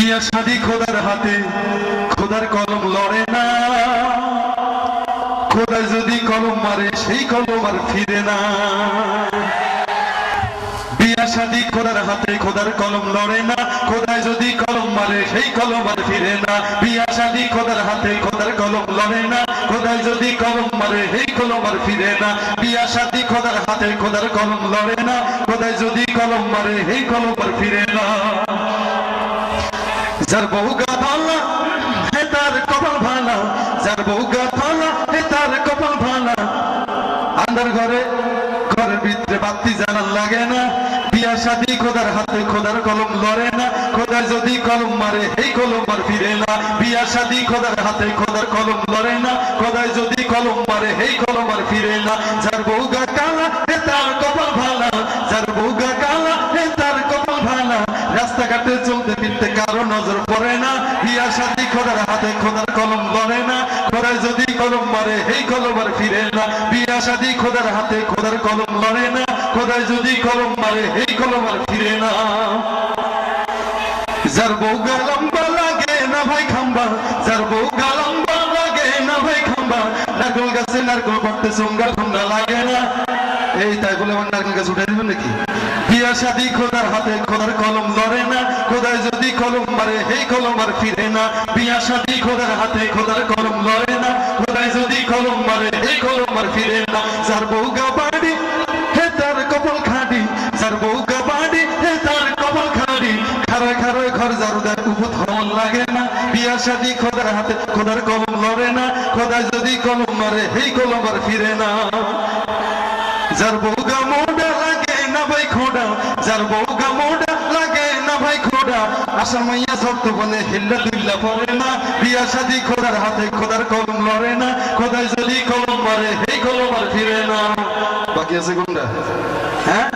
বিয়া শাদী খোদার হাতে, খোদার কলম লড়ে না। খোদা যদি কলম মারে সেই কলম আর ফিরে না। বিয়া শাদী খোদার হাতে, খোদার কলম লড়ে না। খোদায় যদি কলম মারে সেই কলম আর ফিরে না। বিয়া শাদী খোদার হাতে, খোদার কলম লড়ে না। খোদায় যদি কলম মারে সেই কলম আর ফিরে না। বিয়া শাদী খোদার হাতে, খোদার কলম লড়ে না। খোদায় যদি কলম মারে সেই কলম আর ফিরে না। যার বউ গাফালা হে তার কপাল ভালা, যার বউ গাফালা হে তার কপাল ভালা। আন্ধার ঘরে ঘরের ভিতরে বাতি জানার লাগে না। বিয়া শাদী খোদার হাতে, খোদার কলম লড়ে না। খোদায় যদি কলম মারে এই কলম আর ফিরে না। বিয়া শাদী খোদার হাতে, খোদার কলম লড়ে না। খোদায় যদি কলম মারে এই কলম আর ফিরে না। যার বউ গা কালা হে তার কপাল ভালা, যার বউ গা কালা হে তার কপাল ভালা। রাস্তাঘাটে চলতে ফিরতে কারো নজর পড়ে না। বিয়া শাদী খোদার হাতে, খোদার কলম লড়ে না। খোদায় যদি কলম মারে এই কলম আর ফিরে না। বিয়া শাদী খোদার হাতে, খোদার কলম লড়ে না। খোদায় যদি কলম মারে এই কলম আর ফিরে না। যার বউ গা লম্বা লাগে না ভাই খাম্বা, যার বউ গা লম্বা লাগে না ভাই খাম্বা। নারকেল গাছে নারকেল পড়তে চুঙ্গা ঠান্ডা লাগে না। এই তাই বলে আমার নারকেল গাছ উঠে দিবেন নাকি? বিয়া শাদী খোদার হাতে, খোদার কলম লড়ে না। খোদায় যদি কলম মারে এই কলম আর ফিরে না। বিয়া শাদী খোদার হাতে, খোদার কলম লড়ে না। খোদায় যদি কলম মারে এই কলম আর ফিরে না। যার বউ গা বাড়ি হে তার কপাল খাড়ি, যার বউ গা বাড়ি হে তার কপাল খাড়ি। খারায় খারায় ঘর ঝাড়ু দেয় উপর ধরন লাগে না। বিয়া শাদী খোদার হাতে, খোদার কলম লড়ে না। খোদায় যদি কলম মারে এই কলম আর ফিরে না। যার বউ গা মোড়া লাগে না ভাই খোড়া, যার বউ গা মোড়া লাগে না ভাই খোড়া। আশা মাইয়া শক্ত বলে হিল্লা দুল্লা পড়ে না। বিয়া শাদী খোদার হাতে, খোদার কলম লড়ে না। খোদায় যদি কলম মারে এই কলম আর ফিরে না। বাকি আছে কোনটা? হ্যাঁ,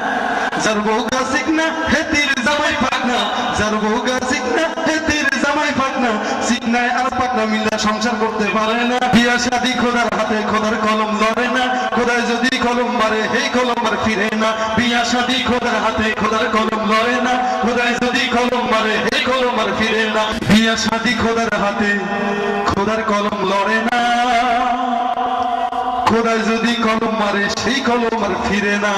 যার বউ গা শিখনা হে তীর জামাই পাকনা, যার বউ গা শিখনা হে তীর জামাই পাকনা। শিখনায় আর পাকনা মিলা সংসার করতে পারে না। বিয়া শাদী খোদার হাতে, খোদার কলম লড়ে না। খোদায় যদি কলম মারে এই কলম আর ফিরে না। বিয়া শাদী খোদার হাতে, খোদার কলম লড়ে না। খোদায় যদি কলম মারে এই কলম আর ফিরে না। বিয়া শাদী খোদার হাতে, খোদার কলম লড়ে না। খোদায় যদি কলম মারে সেই কলম আর ফিরে না।